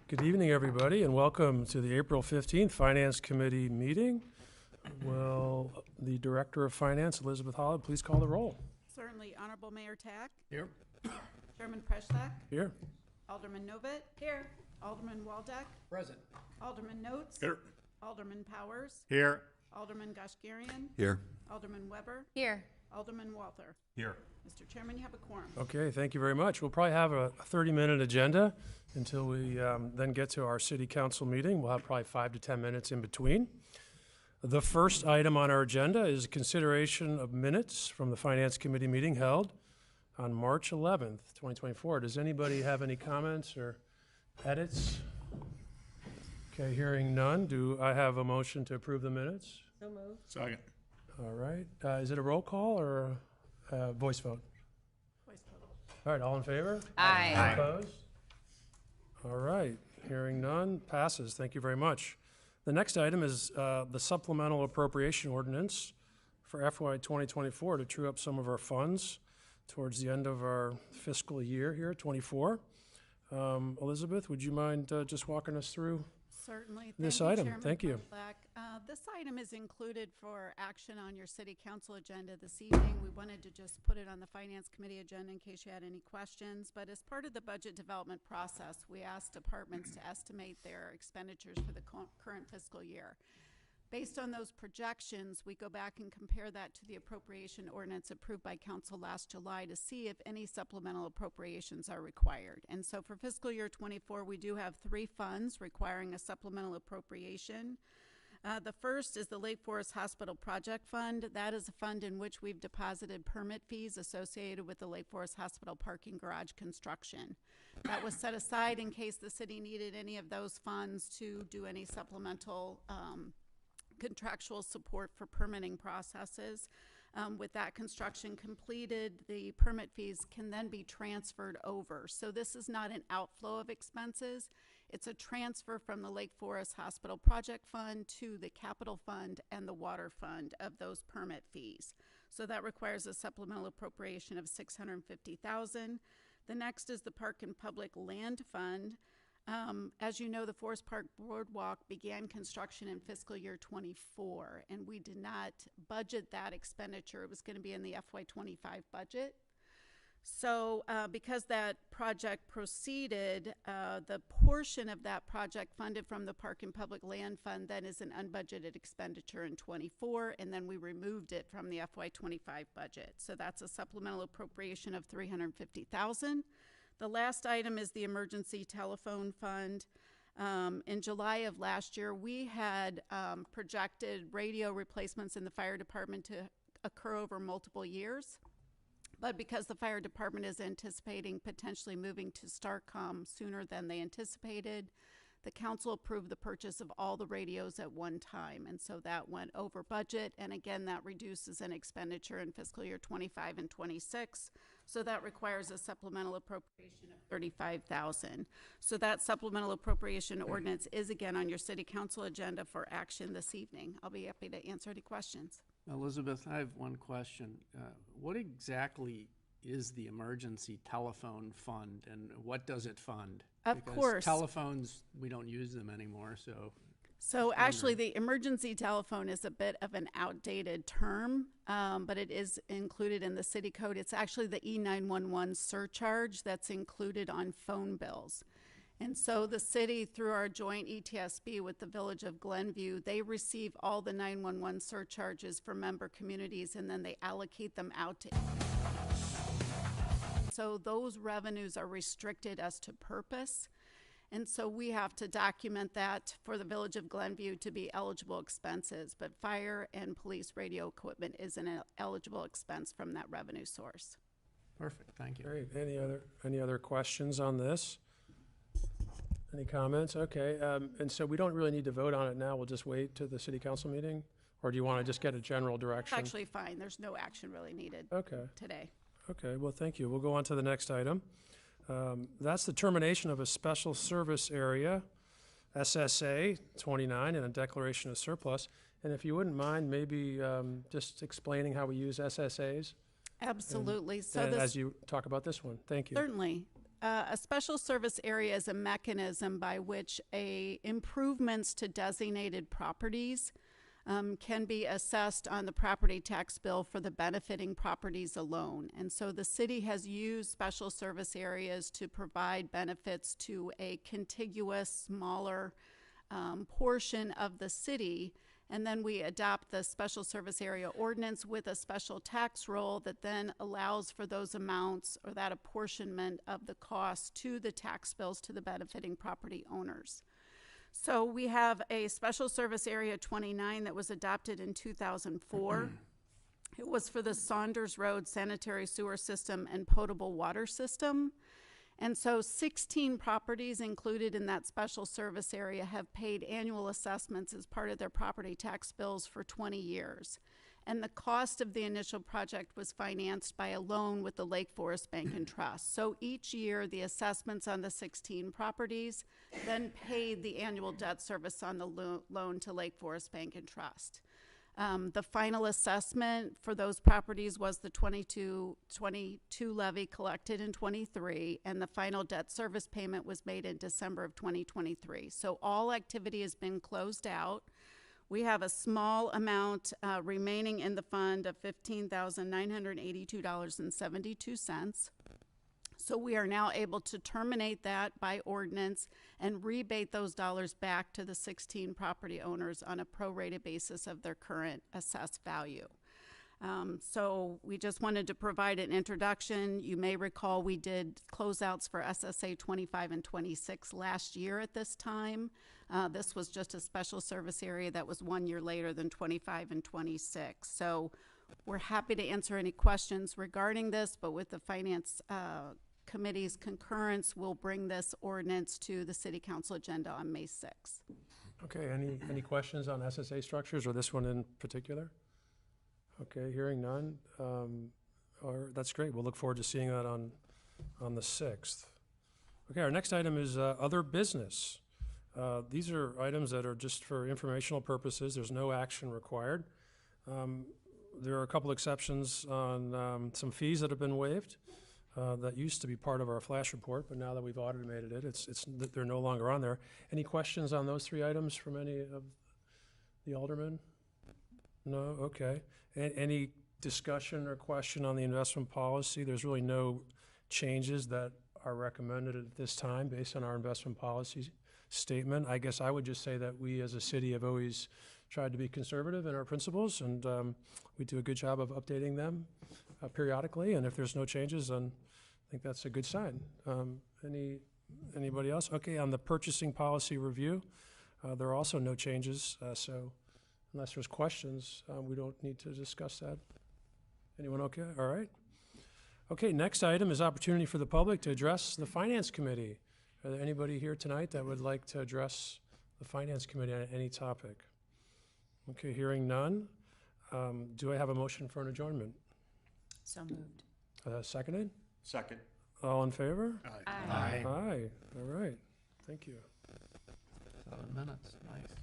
Good evening, everybody, and welcome to the April 15th Finance Committee meeting. Will the Director of Finance, Elizabeth Holland, please call the roll? Certainly. Honorable Mayor Tack. Here. Chairman Preschlack. Here. Alderman Novit. Here. Alderman Waldeck. Present. Alderman Notes. Here. Alderman Powers. Here. Alderman Goshgarian. Here. Alderman Weber. Here. Alderman Walther. Here. Mr. Chairman, you have a quorum. Okay, thank you very much. We'll probably have a 30-minute agenda until we then get to our City Council meeting. We'll have probably 5 to 10 minutes in between. The first item on our agenda is consideration of minutes from the Finance Committee meeting held on March 11th, 2024. Does anybody have any comments or edits? Okay, hearing none. Do I have a motion to approve the minutes? So moved. Second. All right. Is it a roll call or a voice vote? Voice vote. All right, all in favor? Aye. Opposed? All right, hearing none, passes. Thank you very much. The next item is the supplemental appropriation ordinance for FY 2024 to true up some of our funds towards the end of our fiscal year here, 24. Elizabeth, would you mind just walking us through Certainly. this Thank you, item? Chairman Thank you. Preschlack. This item is included for action on your City Council agenda this evening. We wanted to just put it on the Finance Committee agenda in case you had any questions. But as part of the budget development process, we asked departments to estimate their expenditures for the current fiscal year. Based on those projections, we go back and compare that to the appropriation ordinance approved by Council last July to see if any supplemental appropriations are required. And so for fiscal year 24, we do have 3 funds requiring a supplemental appropriation. The first is the Lake Forest Hospital Project Fund. That is a fund in which we've deposited permit fees associated with the Lake Forest Hospital parking garage construction. That was set aside in case the city needed any of those funds to do any supplemental contractual support for permitting processes. With that construction completed, the permit fees can then be transferred over. So this is not an outflow of expenses. It's a transfer from the Lake Forest Hospital Project Fund to the Capital Fund and the Water Fund of those permit fees. So that requires a supplemental appropriation of $650,000. The next is the Park and Public Land Fund. As you know, the Forest Park Boardwalk began construction in fiscal year 24, and we did not budget that expenditure. It was going to be in the FY 25 budget. So because that project proceeded, the portion of that project funded from the Park and Public Land Fund then is an unbudgeted expenditure in 24, and then we removed it from the FY 25 budget. So that's a supplemental appropriation of $350,000. The last item is the Emergency Telephone Fund. In July of last year, we had projected radio replacements in the fire department to occur over multiple years. But because the fire department is anticipating potentially moving to Starcom sooner than they anticipated, the council approved the purchase of all the radios at one time. And so that went over budget. And again, that reduces an expenditure in fiscal year 25 and 26. So that requires a supplemental appropriation of $35,000. So that supplemental appropriation ordinance is again on your City Council agenda for action this evening. I'll be happy to answer any questions. Elizabeth, I have one question. What exactly is the Emergency Telephone Fund, and what does it fund? Of course. Telephones, we don't use them anymore, so. So actually, the emergency telephone is a bit of an outdated term, but it is included in the city code. It's actually the E911 surcharge that's included on phone bills. And so the city, through our joint ETSB with the Village of Glenview, they receive all the 911 surcharges for member communities, and then they allocate them out to. So those revenues are restricted as to purpose. And so we have to document that for the Village of Glenview to be eligible expenses. But fire and police radio equipment is an eligible expense from that revenue source. Perfect, thank you. Great. Any other questions on this? Any comments? Okay. And so we don't really need to vote on it now. We'll just wait to the City Council meeting? Or do you want to just get a general direction? It's actually fine. There's no action really needed today. Okay, well, thank you. We'll go on to the next item. That's the termination of a special service area, SSA 29, and a declaration of surplus. And if you wouldn't mind, maybe just explaining how we use SSAs. Absolutely. And as you talk about this one, thank you. Certainly. A special service area is a mechanism by which improvements to designated properties can be assessed on the property tax bill for the benefiting properties alone. And so the city has used special service areas to provide benefits to a contiguous, smaller portion of the city. And then we adopt the special service area ordinance with a special tax roll that then allows for those amounts or that apportionment of the cost to the tax bills to the benefiting property owners. So we have a special service area 29 that was adopted in 2004. It was for the Saunders Road sanitary sewer system and potable water system. And so 16 properties included in that special service area have paid annual assessments as part of their property tax bills for 20 years. And the cost of the initial project was financed by a loan with the Lake Forest Bank and Trust. So each year, the assessments on the 16 properties then paid the annual debt service on the loan to Lake Forest Bank and Trust. The final assessment for those properties was the 22 levy collected in 23, and the final debt service payment was made in December of 2023. So all activity has been closed out. We have a small amount remaining in the fund of $15,982.72. So we are now able to terminate that by ordinance and rebate those dollars back to the 16 property owners on a prorated basis of their current assessed value. So we just wanted to provide an introduction. You may recall we did closeouts for SSA 25 and 26 last year at this time. This was just a special service area that was 1 year later than 25 and 26. So we're happy to answer any questions regarding this, but with the Finance Committee's concurrence, we'll bring this ordinance to the City Council agenda on May 6th. Okay, any questions on SSA structures or this one in particular? Okay, hearing none. That's great. We'll look forward to seeing that on the 6th. Okay, our next item is other business. These are items that are just for informational purposes. There's no action required. There are a couple exceptions on some fees that have been waived that used to be part of our flash report, but now that we've automated it, they're no longer on there. Any questions on those three items from any of the aldermen? No? Okay. Any discussion or question on the investment policy? There's really no changes that are recommended at this time based on our investment policy statement. I guess I would just say that we as a city have always tried to be conservative in our principles, and we do a good job of updating them periodically, and if there's no changes, then I think that's a good sign. Anybody else? Okay, on the purchasing policy review, there are also no changes, so unless there's questions, we don't need to discuss that. Anyone okay? All right. Okay, next item is opportunity for the public to address the Finance Committee. Are there anybody here tonight that would like to address the Finance Committee on any topic? Okay, hearing none. Do I have a motion for an adjournment? So moved. Seconded? Second. All in favor? Aye. Aye. Aye. All right. Thank you. 7 minutes, nice.